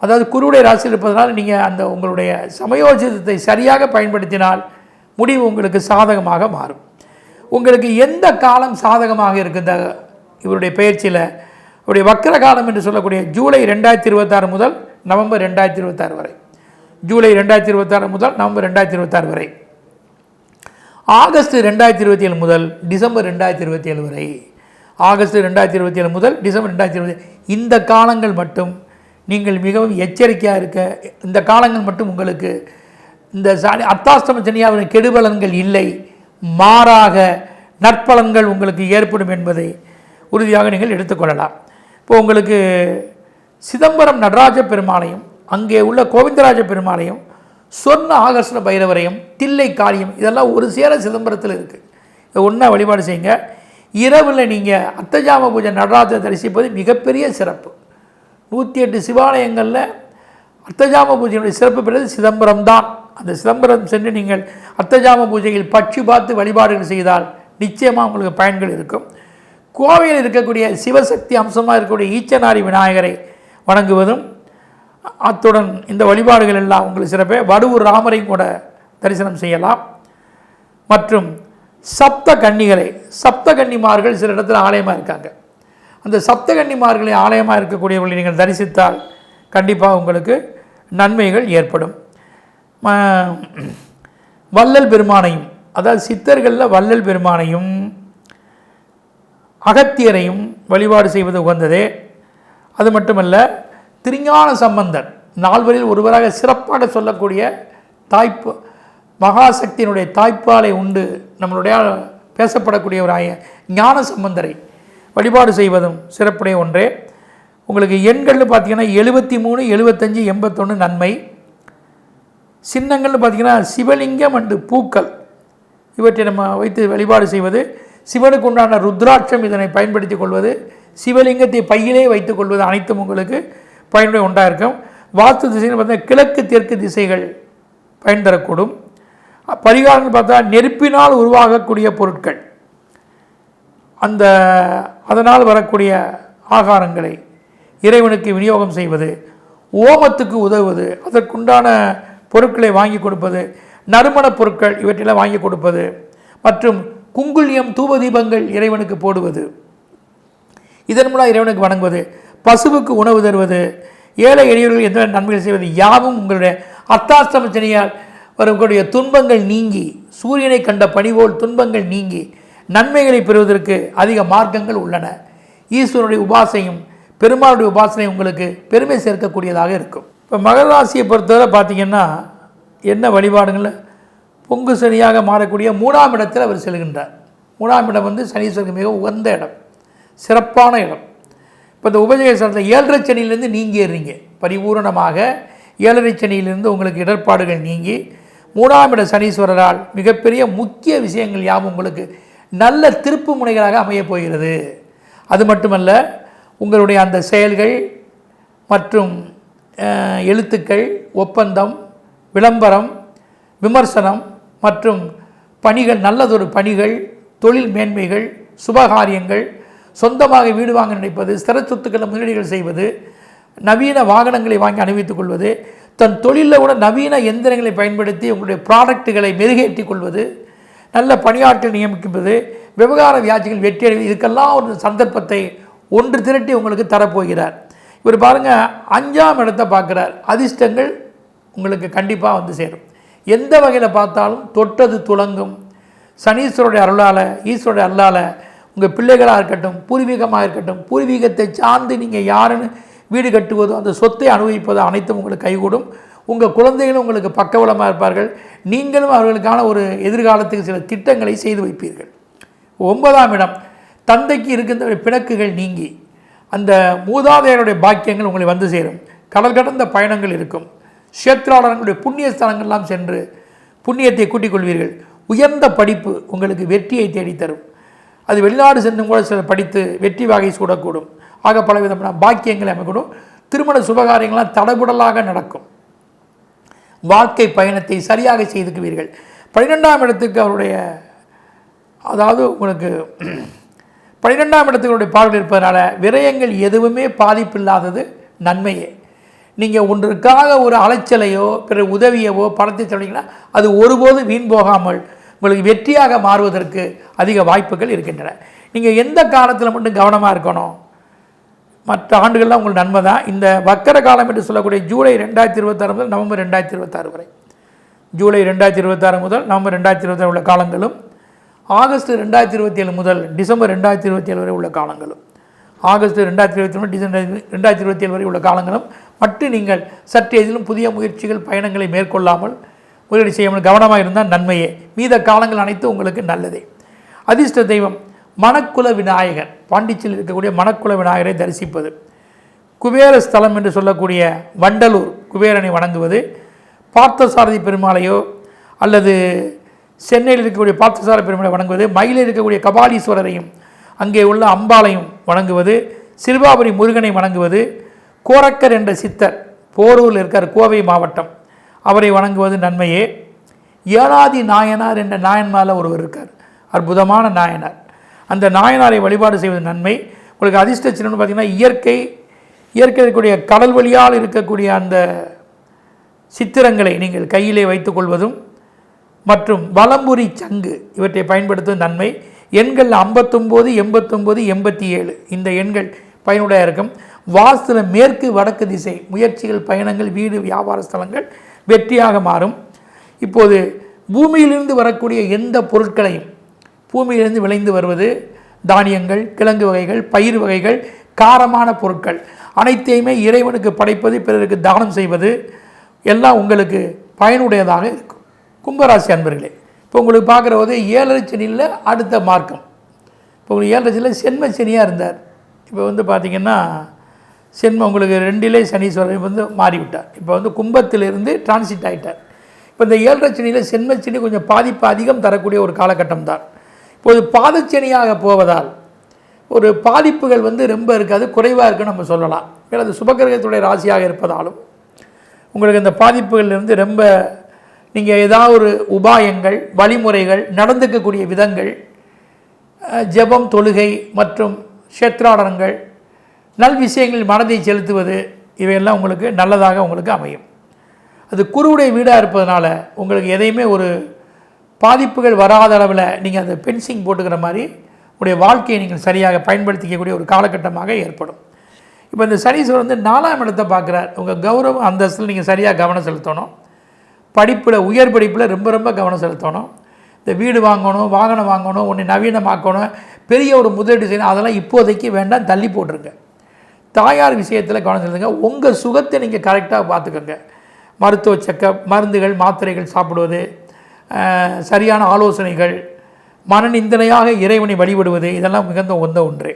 அதாவது குருவுடைய ராசியில் இருப்பதனால் நீங்கள் அந்த உங்களுடைய சமயோஜிதத்தை சரியாக பயன்படுத்தினால் முடிவு உங்களுக்கு சாதகமாக மாறும். உங்களுக்கு எந்த காலம் சாதகமாக இருக்குது இவருடைய பயிற்சியில்? இவருடைய வக்கர காலம் என்று சொல்லக்கூடிய ஜூலை 2026 முதல் நவம்பர் 2026 வரை, ஜூலை 2026 முதல் நவம்பர் 2026 வரை, ஆகஸ்ட் 2027 முதல் டிசம்பர் 2027 வரை, ஆகஸ்ட் 2027 முதல் டிசம்பர் 2027, இந்த காலங்கள் மட்டும் நீங்கள் மிகவும் எச்சரிக்கையாக இருக்க. இந்த காலங்கள் மட்டும் உங்களுக்கு இந்த அர்த்தாஷ்டம சனியாவின் கெடுபலன்கள் இல்லை, மாறாக நற்பலன்கள் உங்களுக்கு ஏற்படும் என்பதை உறுதியாக நீங்கள் எடுத்துக்கொள்ளலாம். இப்போ உங்களுக்கு சிதம்பரம் நடராஜ பெருமாளையும், அங்கே உள்ள கோவிந்தராஜ பெருமாளையும், சொர்ண ஆகர்ஷண பைரவரையும், தில்லை காளியம், இதெல்லாம் ஒரு சேர சிதம்பரத்தில் இருக்குது. இதை ஒன்றா வழிபாடு செய்யுங்க. இரவில் நீங்கள் அர்த்தஜாம பூஜை நடராஜரை தரிசிப்பது மிகப்பெரிய சிறப்பு. 108 சிவாலயங்களில் அர்த்தஜாம பூஜையினுடைய சிறப்பு பெற்றது சிதம்பரம் தான். அந்த சிதம்பரம் சென்று நீங்கள் அர்த்தஜாம பூஜையில் பட்சி பார்த்து வழிபாடுகள் செய்தால் நிச்சயமாக உங்களுக்கு பயன்கள் இருக்கும். கோவையில் இருக்கக்கூடிய சிவசக்தி அம்சமாக இருக்கக்கூடிய ஈச்சனாரி விநாயகரை வணங்குவதும், அத்துடன் இந்த வழிபாடுகள் எல்லாம் உங்களுக்கு சிறப்பே. வடுவூர் ராமரையும் கூட தரிசனம் செய்யலாம். மற்றும் சப்த கன்னிகளை, சப்த கன்னிமார்கள் சில இடத்துல ஆலயமாக இருக்காங்க. அந்த சப்த கன்னிமார்களை ஆலயமாக இருக்கக்கூடியவர்களை நீங்கள் தரிசித்தால் கண்டிப்பாக உங்களுக்கு நன்மைகள் ஏற்படும். வள்ளல் பெருமானையும், அதாவது சித்தர்களில் வள்ளல் பெருமானையும் அகத்தியரையும் வழிபாடு செய்வது உகந்ததே. அது மட்டுமல்ல, திருஞான சம்பந்தர் நால்வரில் ஒருவராக சிறப்பாக சொல்லக்கூடிய மகாசக்தியினுடைய தாய்ப்பாலை உண்டு நம்மளுடைய பேசப்படக்கூடியவராய ஞான சம்பந்தரை வழிபாடு செய்வதும் சிறப்புடைய ஒன்றே. உங்களுக்கு எண்கள்னு பார்த்தீங்கன்னா 73, 75, 81 நன்மை. சின்னங்கள்னு பார்த்தீங்கன்னா சிவலிங்கம் அண்டு பூக்கள், இவற்றை நம்ம வைத்து வழிபாடு செய்வது, சிவனுக்கு உண்டான ருத்ராட்சம் இதனை பயன்படுத்தி கொள்வது, சிவலிங்கத்தை பையிலே வைத்துக் கொள்வது அனைத்தும் உங்களுக்கு பயனுடைய ஒன்றாக இருக்கும். வாஸ்து திசைன்னு பார்த்தா கிழக்கு தெற்கு திசைகள் பயன் தரக்கூடும். பரிகாரம்னு பார்த்தா நெருப்பினால் உருவாகக்கூடிய பொருட்கள், அதனால் வரக்கூடிய ஆகாரங்களை இறைவனுக்கு விநியோகம் செய்வது, ஓமத்துக்கு உதவுவது, அதற்குண்டான பொருட்களை வாங்கி கொடுப்பது, நறுமணப் பொருட்கள் இவற்றெல்லாம் வாங்கி கொடுப்பது, மற்றும் குங்குளியம் தூப தீபங்கள் இறைவனுக்கு போடுவது, இதன் மூலம் இறைவனுக்கு வணங்குவது, பசுவுக்கு உணவு தருவது, ஏழை எளியவர்கள் எந்த நன்மைகள் செய்வது, யாவும் உங்களுடைய அர்த்தாஷ்டம சனியால் வரக்கூடிய துன்பங்கள் நீங்கி, சூரியனை கண்ட பணிபோல் துன்பங்கள் நீங்கி நன்மைகளை பெறுவதற்கு அதிக மார்க்கங்கள் உள்ளன. ஈஸ்வரனுடைய உபாசனையும் பெருமாளுடைய உபாசனை உங்களுக்கு பெருமை சேர்க்கக்கூடியதாக இருக்கும். இப்போ மகர ராசியை பொறுத்தவரை பார்த்திங்கன்னா என்ன வழிபாடுகளில் பொங்கு சனியாக மாறக்கூடிய 3ஆம் இடத்தில் அவர் செல்கின்றார். 3ஆம் இடம் வந்து சனீஸ்வரருக்கு மிக உகந்த இடம், சிறப்பான இடம். இப்போ இந்த உபஜய சனத்தில் 7.5 சனியிலேருந்து நீங்கிடுறீங்க. பரிபூரணமாக 7.5 சனியிலிருந்து உங்களுக்கு இடர்பாடுகள் நீங்கி 3ஆம் இட சனீஸ்வரரால் மிகப்பெரிய முக்கிய விஷயங்கள் யாவும் உங்களுக்கு நல்ல திருப்பு முனைகளாக அமையப் போகிறது. அது மட்டுமல்ல, உங்களுடைய அந்த செயல்கள் மற்றும் எழுத்துக்கள், ஒப்பந்தம், விளம்பரம், விமர்சனம் மற்றும் பணிகள், நல்லதொரு பணிகள், தொழில் மேன்மைகள், சுபகாரியங்கள், சொந்தமாக வீடு வாங்க நினைப்பது, ஸ்திர சொத்துக்களை முதலீடுகள் செய்வது, நவீன வாகனங்களை வாங்கி அணிவித்துக் கொள்வது, தன் தொழிலில் கூட நவீன எந்திரங்களை பயன்படுத்தி உங்களுடைய ப்ராடக்டுகளை மெருகேற்றிக் கொள்வது, நல்ல பணியாற்றல் நியமிப்பது, விவகார வியாஜிகள் வெற்றி அடைவது, இதுக்கெல்லாம் ஒரு சந்தர்ப்பத்தை ஒன்று திரட்டி உங்களுக்கு தரப்போகிறார். இவர் பாருங்கள், 5ஆம் இடத்தை பார்க்குறார். அதிர்ஷ்டங்கள் உங்களுக்கு கண்டிப்பாக வந்து சேரும். எந்த வகையில் பார்த்தாலும் தொட்டது துலங்கும். சனீஸ்வருடைய அருளால், ஈஸ்வருடைய அருளால் உங்கள் பிள்ளைகளாக இருக்கட்டும், பூர்வீகமாக இருக்கட்டும், பூர்வீகத்தை சார்ந்து நீங்கள் யாருன்னு வீடு கட்டுவதோ அந்த சொத்தை அனுபவிப்பதோ அனைத்தும் உங்களுக்கு கைகூடும். உங்கள் குழந்தைகளும் உங்களுக்கு பக்கபலமாக இருப்பார்கள். நீங்களும் அவர்களுக்கான ஒரு எதிர்காலத்துக்கு சில திட்டங்களை செய்து வைப்பீர்கள். 9ஆம் இடம் தந்தைக்கு இருக்கின்ற பிணக்குகள் நீங்கி அந்த மூதாதையருடைய பாக்கியங்கள் உங்களை வந்து சேரும். கடல் கடந்த பயணங்கள் இருக்கும். க்ஷேத்ராளர்களுடைய புண்ணிய ஸ்தலங்கள்லாம் சென்று புண்ணியத்தை கூட்டிக் கொள்வீர்கள். உயர்ந்த படிப்பு உங்களுக்கு வெற்றியை தேடித்தரும். அது வெளிநாடு சென்றும் கூட சிலர் படித்து வெற்றி வகை சூடக்கூடும். ஆக பலவிதமான பாக்கியங்களை அமைக்கணும். திருமண சுபகாரியங்கள்லாம் தடபுடலாக நடக்கும். வாழ்க்கை பயணத்தை சரியாக செய்துக்குவீர்கள். 12ஆம் இடத்துக்கு அவருடைய, அதாவது உங்களுக்கு 12ஆம் இடத்துடைய பார்வை இருப்பதனால விரயங்கள் எதுவுமே பாதிப்பில்லாதது நன்மையே. நீங்கள் ஒன்றுக்காக ஒரு அலைச்சலையோ பிற உதவியவோ பணத்தை சொல்லிங்கன்னா அது ஒருபோது வீண் போகாமல் உங்களுக்கு வெற்றியாக மாறுவதற்கு அதிக வாய்ப்புகள் இருக்கின்றன. நீங்கள் எந்த காலத்தில் மட்டும் கவனமாக இருக்கணும், மற்ற ஆண்டுகள்லாம் உங்களுக்கு நன்மை தான். இந்த வக்கர காலம் என்று சொல்லக்கூடிய ஜூலை 2026 முதல் நவம்பர் 2026 வரை, ஜூலை 2026 முதல் நவம்பர் 2026 உள்ள காலங்களும், ஆகஸ்ட் 2027 முதல் டிசம்பர் 2027 வரை உள்ள காலங்களும், ஆகஸ்ட் 2027 டிசம்பர் 2027 வரை உள்ள காலங்களும் மட்டும் நீங்கள் சற்று எதிலும் புதிய முயற்சிகள் பயணங்களை மேற்கொள்ளாமல் முதலீடு செய்யாமல் கவனமாக இருந்தால் நன்மையே. மீத காலங்கள் அனைத்தும் உங்களுக்கு நல்லதே. அதிர்ஷ்ட தெய்வம் மணக்குல விநாயகர். பாண்டிச்சேரியில் இருக்கக்கூடிய மணக்குல விநாயகரை தரிசிப்பது, குபேர ஸ்தலம் என்று சொல்லக்கூடிய வண்டலூர் குபேரனை வணங்குவது, பார்த்தசாரதி பெருமாளையோ அல்லது சென்னையில் இருக்கக்கூடிய பார்த்தசாரதி பெருமாளை வணங்குவது, மயிலில் இருக்கக்கூடிய கபாலீஸ்வரரையும் அங்கே உள்ள அம்பாளையும் வணங்குவது, சிறுபாபுரி முருகனை வணங்குவது, கோரக்கர் என்ற சித்தர் போரூரில் இருக்கார், கோவை மாவட்டம், அவரை வணங்குவது நன்மையே. ஏனாதி நாயனார் என்ற நாயன்மாரில் ஒருவர் இருக்கார், அற்புதமான நாயனார். அந்த நாயனாரை வழிபாடு செய்வது நன்மை. உங்களுக்கு அதிர்ஷ்ட சின்னம்னு பார்த்திங்கன்னா இயற்கை இருக்கக்கூடிய கடல் வழியால் இருக்கக்கூடிய அந்த சித்திரங்களை நீங்கள் கையிலே வைத்துக்கொள்வதும் மற்றும் வலம்புரி சங்கு இவற்றை பயன்படுத்துவது நன்மை. எண்கள் 59, 89, 87 இந்த எண்கள் பயனுடைய இருக்கும். வாஸ்துல மேற்கு வடக்கு திசை முயற்சிகள், பயணங்கள், வீடு, வியாபார ஸ்தலங்கள் வெற்றியாக மாறும். இப்போது பூமியிலிருந்து வரக்கூடிய எந்த பொருட்களையும், பூமியிலிருந்து விளைந்து வருவது தானியங்கள், கிழங்கு வகைகள், பயிர் வகைகள், காரமான பொருட்கள் அனைத்தையுமே இறைவனுக்கு படைப்பது, பிறருக்கு தானம் செய்வது எல்லாம் உங்களுக்கு பயனுடையதாக இருக்கும். கும்பராசி அன்பர்களே, இப்போ உங்களுக்கு பார்க்குற போது 7.5 சனியில் அடுத்த மார்க்கம். இப்போ உங்களுக்கு 7.5 சனியில் சென்ம சனியாக இருந்தார். இப்போ வந்து பார்த்திங்கன்னா சென்ம உங்களுக்கு 2லே சனீஸ்வரர் வந்து மாறிவிட்டார். இப்போ வந்து கும்பத்திலிருந்து டிரான்சிட் ஆகிட்டார். இப்போ இந்த 7.5 சனியில் சென்மச்சனி கொஞ்சம் பாதிப்பு அதிகம் தரக்கூடிய ஒரு காலகட்டம் தான். இப்போது பாதச்சனியாக போவதால் ஒரு பாதிப்புகள் ரொம்ப இருக்காது, குறைவாக இருக்குன்னு நம்ம சொல்லலாம். மேலே அது சுபகிரகத்துடைய ராசியாக இருப்பதாலும் உங்களுக்கு இந்த பாதிப்புகள்லேருந்து ரொம்ப நீங்கள் ஏதாவது ஒரு உபாயங்கள், வழிமுறைகள், நடந்துக்கக்கூடிய விதங்கள், ஜெபம், தொழுகை மற்றும் க்ஷேத்ராடனங்கள், நல் விஷயங்களில் மனதை செலுத்துவது, இவையெல்லாம் உங்களுக்கு நல்லதாக உங்களுக்கு அமையும். அது குருவுடைய வீடாக இருப்பதனால உங்களுக்கு எதையுமே ஒரு பாதிப்புகள் வராத அளவில் நீங்கள் அந்த பென்சிங் போட்டுக்கிற மாதிரி உங்களுடைய வாழ்க்கையை நீங்கள் சரியாக பயன்படுத்திக்கக்கூடிய ஒரு காலகட்டமாக ஏற்படும். இப்போ இந்த சனீஸ்வரர் 4ஆம் இடத்தை பார்க்குறார். உங்கள் கௌரவம் அந்தஸ்தில் நீங்கள் சரியாக கவனம் செலுத்தணும். படிப்பில், உயர் படிப்பில் ரொம்ப ரொம்ப கவனம் செலுத்தணும். இந்த வீடு வாங்கணும், வாகனம் வாங்கணும், ஒன்று நவீனமாக்கணும், பெரிய ஒரு முதலீடு செய்யணும், அதெல்லாம் இப்போதைக்கு வேண்டாம், தள்ளி போட்டுருங்க. தாயார் விஷயத்தில் கவனம் செலுத்துங்க. உங்கள் சுகத்தை நீங்கள் கரெக்டாக பார்த்துக்கோங்க. மருத்துவ செக்கப், மருந்துகள், மாத்திரைகள் சாப்பிடுவது, சரியான ஆலோசனைகள், மனநிந்தனையாக இறைவனை வழிபடுவது, இதெல்லாம் மிகுந்த ஒன்றே.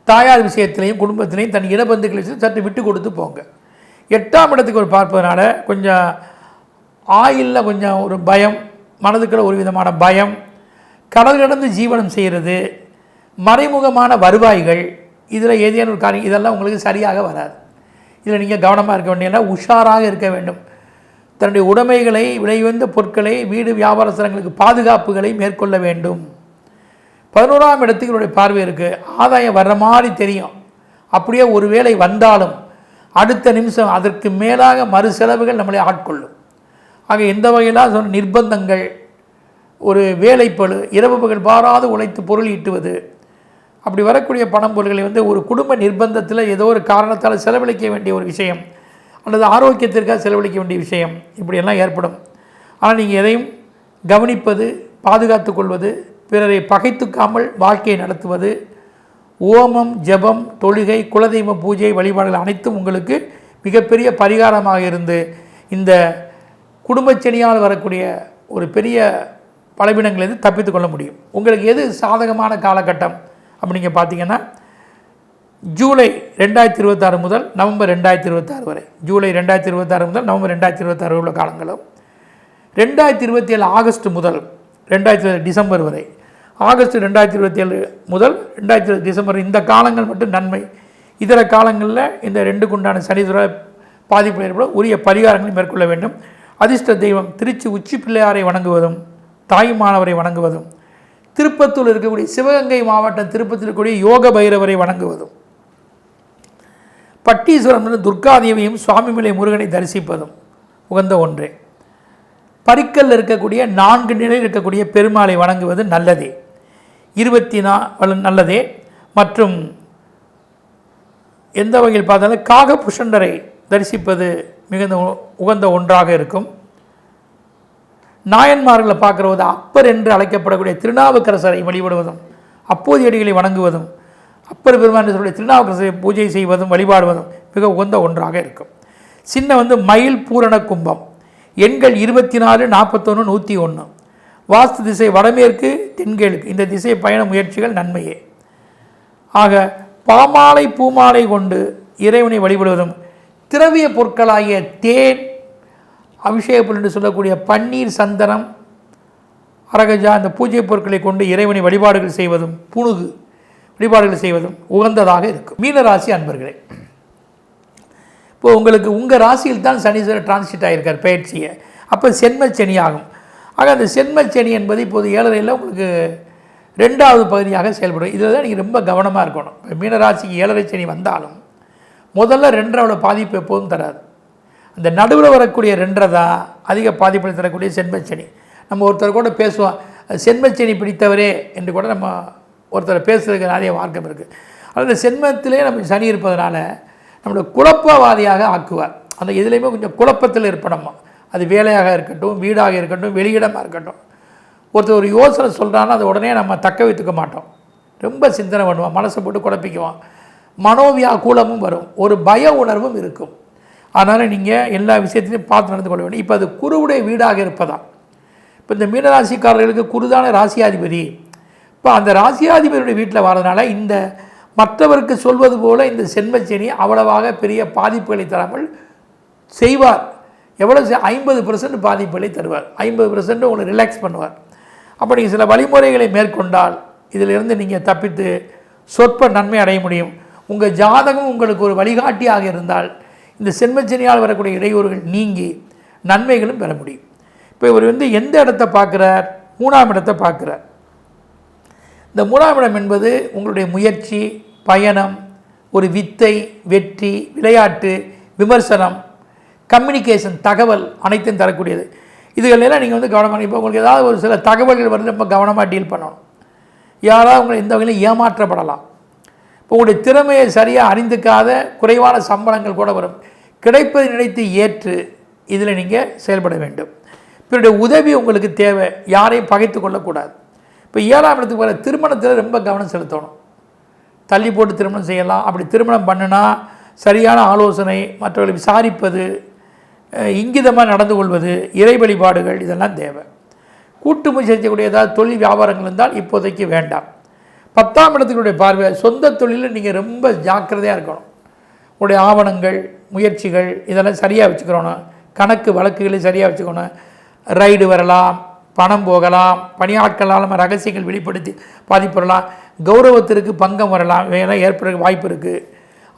தாயார் விஷயத்திலையும் குடும்பத்திலையும் தன் இடபந்துகளை சற்று விட்டு கொடுத்து போங்க. 8ஆம் இடத்துக்கு ஒரு பார்ப்பதனால கொஞ்சம் ஆயிலில் கொஞ்சம் ஒரு பயம், மனதுக்குள்ள ஒரு விதமான பயம், கடல் கடந்து ஜீவனம் செய்கிறது, மறைமுகமான வருவாய்கள், இதில் ஏதேனும் ஒரு காரியம், இதெல்லாம் உங்களுக்கு சரியாக வராது. இதில் நீங்கள் கவனமாக இருக்க வேண்டியனா உஷாராக இருக்க வேண்டும். தன்னுடைய உடைமைகளை, விலையுயர்ந்த பொருட்களை, வீடு வியாபார ஸ்தலங்களுக்கு பாதுகாப்புகளை மேற்கொள்ள வேண்டும். 11ஆம் இடத்துக்கு என்னுடைய பார்வை இருக்குது. ஆதாயம் வர்ற மாதிரி தெரியும். அப்படியே ஒரு வேளை வந்தாலும் அடுத்த நிமிஷம் அதற்கு மேலாக மறு செலவுகள் நம்மளை ஆட்கொள்ளும். ஆக எந்த வகையிலாம் சொன்ன நிர்பந்தங்கள், ஒரு வேலைப்பழு, இரவு பகல் பாராது உழைத்து பொருள் ஈட்டுவது, அப்படி வரக்கூடிய பணம் பொருள்களை ஒரு குடும்ப நிர்பந்தத்தில் ஏதோ ஒரு காரணத்தால் செலவழிக்க வேண்டிய ஒரு விஷயம், அல்லது ஆரோக்கியத்திற்காக செலவழிக்க வேண்டிய விஷயம், இப்படியெல்லாம் ஏற்படும். ஆனால் நீங்கள் எதையும் கவனிப்பது, பாதுகாத்து கொள்வது, பிறரை பகைத்துக்காமல் வாழ்க்கையை நடத்துவது, ஓமம், ஜபம், தொழுகை, குலதெய்வ பூஜை, வழிபாடுகள் அனைத்தும் உங்களுக்கு மிகப்பெரிய பரிகாரமாக இருந்து இந்த குடும்பச்சனியால் வரக்கூடிய ஒரு பெரிய பலவீனங்களிலிருந்து தப்பித்து கொள்ள முடியும். உங்களுக்கு எது சாதகமான காலகட்டம் அப்படிங்க பார்த்தீங்கன்னா, ஜூலை 2026 முதல் நவம்பர் 2026 வரை, ஜூலை 2026 முதல் நவம்பர் 2026 உள்ள காலங்களும், 2027 ஆகஸ்ட் முதல் 2027 டிசம்பர் வரை, ஆகஸ்ட் 2027 முதல் 2027 டிசம்பர், இந்த காலங்கள் மட்டும் நன்மை. இதர காலங்களில் இந்த 2க்கு உண்டான சனீஸ்வர பாதிப்பு ஏற்பட உரிய பரிகாரங்களை மேற்கொள்ள வேண்டும். அதிர்ஷ்ட தெய்வம் திருச்சி உச்சி பிள்ளையாரை வணங்குவதும், தாய்மானவரை வணங்குவதும், திருப்பத்தூர் இருக்கக்கூடிய சிவகங்கை மாவட்டம் திருப்பத்தில் இருக்கக்கூடிய யோக பைரவரை வணங்குவதும், பட்டீஸ்வரம் துர்காதேவியும் சுவாமிமலை முருகனை தரிசிப்பதும் உகந்த ஒன்றே. பரிக்கல் இருக்கக்கூடிய 4 நிலையில் இருக்கக்கூடிய பெருமாளை வணங்குவது நல்லதே, 24 நல்லதே. மற்றும் எந்த வகையில் பார்த்தாலும் காகபுஷண்டரை தரிசிப்பது மிகுந்த உகந்த ஒன்றாக இருக்கும். நாயன்மார்களை பார்க்குறது அப்பர் என்று அழைக்கப்படக்கூடிய திருநாவுக்கரசரை வழிபடுவதும், அப்போதியடிகளை வணங்குவதும், அப்பர் பெருமான் திருநாவுக்கரசரை பூஜை செய்வதும் வழிபாடுவதும் மிக உகந்த ஒன்றாக இருக்கும். சின்ன மயில் பூரண கும்பம், எண்கள் 24, 41, 101, வாஸ்து திசை வடமேற்கு தென்கிழக்கு, இந்த திசை பயண முயற்சிகள் நன்மையே. ஆக பாமாலை பூமாலை கொண்டு இறைவனை வழிபடுவதும், திரவிய பொருட்களாகிய தேன், அபிஷேக பொருள் என்று சொல்லக்கூடிய பன்னீர், சந்தனம், அரகஜா, இந்த பூஜை பொருட்களை கொண்டு இறைவனை வழிபாடுகள் செய்வதும், புணுகு வழிபாடுகள் செய்வதும் உகந்ததாக இருக்கும். மீனராசி அன்பர்களே, இப்போ உங்களுக்கு உங்கள் ராசியில் தான் சனீஸ்வரர் டிரான்சிட் ஆகியிருக்கார் பயிற்சியை. அப்போ சென்மச்சனி ஆகும். ஆக அந்த சென்மச்சனி என்பது இப்போது 7.5 உங்களுக்கு 2வது பகுதியாக செயல்படும். இதில் தான் நீங்கள் ரொம்ப கவனமாக இருக்கணும். இப்போ மீனராசிக்கு 7.5 சனி வந்தாலும் முதல்ல 2வது பாதிப்பு எப்போதும் தராது. அந்த நடுவில் வரக்கூடிய 2 தான் அதிக பாதிப்பை தரக்கூடிய சென்மச்சனி. நம்ம ஒருத்தர் கூட பேசுவோம், சென்மச்சனி பிடித்தவரே என்று கூட நம்ம ஒருத்தர் பேசுறதுக்கு நிறைய மார்க்கம் இருக்குது. அந்த சென்மத்திலே நம்ம சனி இருப்பதனால நம்மளோட குழப்பவாதியாக ஆக்குவார். அந்த எதுலேயுமே கொஞ்சம் குழப்பத்தில் இருப்போம். அது வேலையாக இருக்கட்டும், வீடாக இருக்கட்டும், வெளியிடமாக இருக்கட்டும். ஒருத்தர் ஒரு யோசனை சொல்கிறான்னா அதை உடனே நம்ம தக்க வைத்துக்க மாட்டோம். ரொம்ப சிந்தனை பண்ணுவோம், மனசை போட்டு குழப்பிக்குவோம், மனோவியாகுலமும் வரும், ஒரு பய உணர்வும் இருக்கும். அதனால் நீங்கள் எல்லா விஷயத்தையும் பார்த்து நடந்து கொள்ள வேண்டும். இப்போ அது குருவுடைய வீடாக இருப்பதா. இப்போ இந்த மீனராசிக்காரர்களுக்கு குருதான ராசியாதிபதி. இப்போ அந்த ராசியாதிபதியுடைய வீட்டில் வரதுனால இந்த மற்றவருக்கு சொல்வது போல் இந்த சென்மச்சனி அவ்வளவாக பெரிய பாதிப்புகளை தராமல் செய்வார். எவ்வளோ 50% பாதிப்புகளை தருவார், 50% உங்களை ரிலாக்ஸ் பண்ணுவார். அப்போ நீங்கள் சில வழிமுறைகளை மேற்கொண்டால் இதிலிருந்து நீங்கள் தப்பித்து சொற்ப நன்மை அடைய முடியும். உங்கள் ஜாதகம் உங்களுக்கு ஒரு வழிகாட்டியாக இருந்தால் இந்த சென்மச்சனியால் வரக்கூடிய இடையூறுகள் நீங்கி நன்மைகளும் பெற முடியும். இப்போ இவர் எந்த இடத்தை பார்க்குறார்? 3ஆம் இடத்தை பார்க்குறார். இந்த 3ஆம் இடம் என்பது உங்களுடைய முயற்சி, பயணம், ஒரு வித்தை, வெற்றி, விளையாட்டு, விமர்சனம், கம்யூனிகேஷன், தகவல் அனைத்தையும் தரக்கூடியது. இதுகளெல்லாம் நீங்கள் கவனமாக, இப்போ உங்களுக்கு ஏதாவது ஒரு சில தகவல்கள் வந்து ரொம்ப கவனமாக டீல் பண்ணணும். யாராவது உங்களை எந்த வகையிலும் ஏமாற்றப்படலாம். இப்போ உங்களுடைய திறமையை சரியாக அறிந்துக்காத குறைவான சம்பளங்கள் கூட வரும். கிடைப்பதை நினைத்து ஏற்று இதில் நீங்கள் செயல்பட வேண்டும். இவருடைய உதவி உங்களுக்கு தேவை, யாரையும் பகைத்து கொள்ளக்கூடாது. இப்போ 7ஆம் இடத்துக்கு வர திருமணத்தில் ரொம்ப கவனம் செலுத்தணும். தள்ளி போட்டு திருமணம் செய்யலாம். அப்படி திருமணம் பண்ணுனா சரியான ஆலோசனை, மற்றவர்களை விசாரிப்பது, இங்கிதமாக நடந்து கொள்வது, இறை வழிபாடுகள் இதெல்லாம் தேவை. கூட்டு முயற்சி செய்யக்கூடிய ஏதாவது தொழில் வியாபாரங்கள் இருந்தால் இப்போதைக்கு வேண்டாம். 10ஆம் இடத்துக்குடைய பார்வை, சொந்த தொழிலில் நீங்கள் ரொம்ப ஜாக்கிரதையாக இருக்கணும். உங்களுடைய ஆவணங்கள், முயற்சிகள் இதெல்லாம் சரியாக வச்சுக்கிறோணும். கணக்கு வழக்குகளை சரியாக வச்சுக்கணும். ரைடு வரலாம், பணம் போகலாம், பணியாட்களால் ரகசியங்கள் வெளிப்படுத்தி பாதிப்படலாம், கௌரவத்திற்கு பங்கம் வரலாம், இவையெல்லாம் ஏற்பட வாய்ப்பு இருக்குது.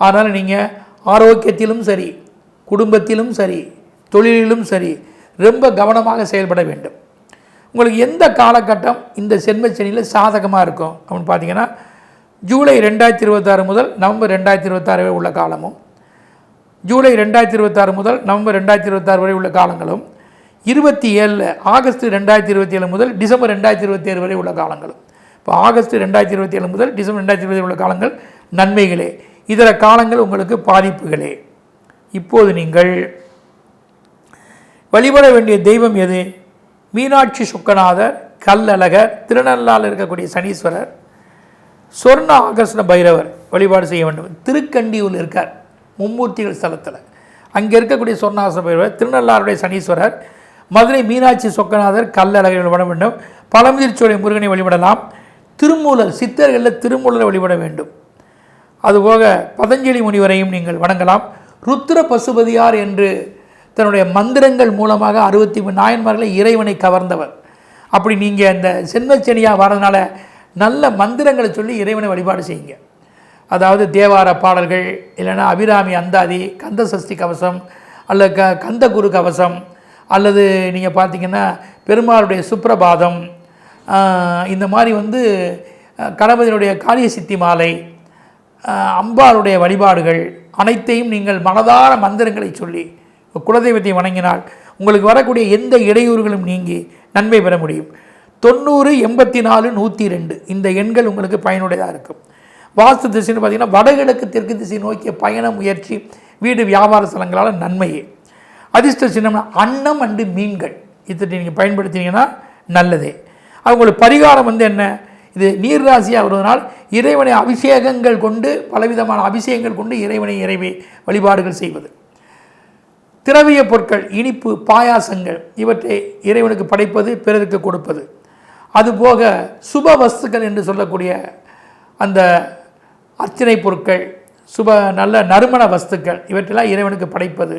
அதனால் நீங்கள் ஆரோக்கியத்திலும் சரி, குடும்பத்திலும் சரி, தொழிலிலும் சரி ரொம்ப கவனமாக செயல்பட வேண்டும். உங்களுக்கு எந்த காலகட்டம் இந்த சென்மச்சனியில் சாதகமாக இருக்கும் அப்படின்னு பார்த்தீங்கன்னா, ஜூலை 2026 முதல் நவம்பர் 2026 வரை உள்ள காலமும், ஜூலை 2026 முதல் நவம்பர் 2026 வரை உள்ள காலங்களும், 27 ஆகஸ்ட் 2027 முதல் டிசம்பர் 2027 வரை உள்ள காலங்களும். இப்போ ஆகஸ்ட் 2027 முதல் டிசம்பர் 2027 உள்ள காலங்கள் நன்மைகளே, இதர காலங்கள் உங்களுக்கு பாதிப்புகளே. இப்போது நீங்கள் வழிபட வேண்டிய தெய்வம் எது? மீனாட்சி சுக்கநாதர், கல்லழகர், திருநள்ளாறில் இருக்கக்கூடிய சனீஸ்வரர், சொர்ண ஆகர்ஷண பைரவர் வழிபாடு செய்ய வேண்டும். திருக்கண்டியூர் இருக்கார் மும்மூர்த்திகள் ஸ்தலத்தில், அங்கே இருக்கக்கூடிய சொர்ண ஆகர்ஷண பைரவர், திருநள்ளாருடைய சனீஸ்வரர், மதுரை மீனாட்சி சொக்கநாதர், கல்லழகர் வழிபட வேண்டும். பழமுதிர்ச்சோலை முருகனை வழிபடலாம். திருமூலர், சித்தர்களில் திருமூலரை வழிபட வேண்டும். அதுபோக பதஞ்சலி முனிவரையும் நீங்கள் வணங்கலாம். ருத்ர பசுபதியார் என்று தன்னுடைய மந்திரங்கள் மூலமாக 63 நாயன்மார்களை இறைவனை கவர்ந்தவர். அப்படி நீங்கள் அந்த சென்மச்சனியாக வரதுனால நல்ல மந்திரங்களை சொல்லி இறைவனை வழிபாடு செய்யுங்க. அதாவது தேவார பாடல்கள், இல்லைன்னா அபிராமி அந்தாதி, கந்த சஷ்டி கவசம், அல்லது கந்த குரு கவசம், அல்லது நீங்கள் பார்த்தீங்கன்னா பெருமாளுடைய சுப்ரபாதம், இந்த மாதிரி கணபதியினுடைய காளிய சித்தி மாலை, அம்பாளுடைய வழிபாடுகள் அனைத்தையும் நீங்கள் மனதார மந்திரங்களை சொல்லி குலதெய்வத்தை வணங்கினால் உங்களுக்கு வரக்கூடிய எந்த இடையூறுகளும் நீங்கி நன்மை பெற முடியும். 90, 84, 102 இந்த எண்கள் உங்களுக்கு பயனுடையதாக இருக்கும். வாஸ்து திசைன்னு பார்த்தீங்கன்னா வடகிழக்கு தெற்கு திசை நோக்கிய பயண முயற்சி, வீடு, வியாபார ஸ்தலங்களால் நன்மையே. அதிர்ஷ்ட சின்னம்னா அன்னம் அண்டு மீன்கள், இதை நீங்கள் பயன்படுத்தினீங்கன்னா நல்லதே. அவங்களுக்கு பரிகாரம் என்ன? இது நீர் ராசியாக வருவதனால் இறைவனை அபிஷேகங்கள் கொண்டு, பலவிதமான அபிஷேகங்கள் கொண்டு இறைவி வழிபாடுகள் செய்வது. திரவிய பொருட்கள், இனிப்பு, பாயாசங்கள் இவற்றை இறைவனுக்கு படைப்பது, பிறருக்கு கொடுப்பது. அதுபோக சுப வஸ்துக்கள் என்று சொல்லக்கூடிய அந்த அர்ச்சனை பொருட்கள், நல்ல நறுமண வஸ்துக்கள் இவற்றெல்லாம் இறைவனுக்கு படைப்பது.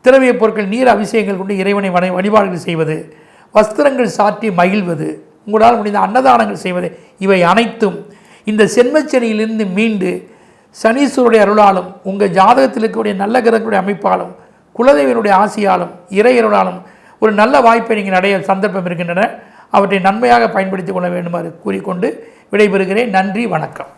திரவிய பொருட்கள், நீர் அபிஷேகங்கள் கொண்டு இறைவனை வழிபாடுகள் செய்வது, வஸ்திரங்கள் சாற்றி மகிழ்வது, உங்களால் முடிந்த அன்னதானங்கள் செய்வது, இவை அனைத்தும் இந்த சென்மச்சனியிலிருந்து மீண்டு சனீஸ்வருடைய அருளாலும், உங்கள் ஜாதகத்தில் இருக்கக்கூடிய நல்ல கிரகங்களுடைய அமைப்பாலும், குலதெய்வனுடைய ஆசியாலும், இறையருளாலும் ஒரு நல்ல வாய்ப்பை நீங்கள் அடைய சந்தர்ப்பம் இருக்கின்றன. அவற்றை நன்மையாக பயன்படுத்திக் கொள்ள வேண்டுமாறு கூறிக்கொண்டு விடைபெறுகிறேன். நன்றி, வணக்கம்.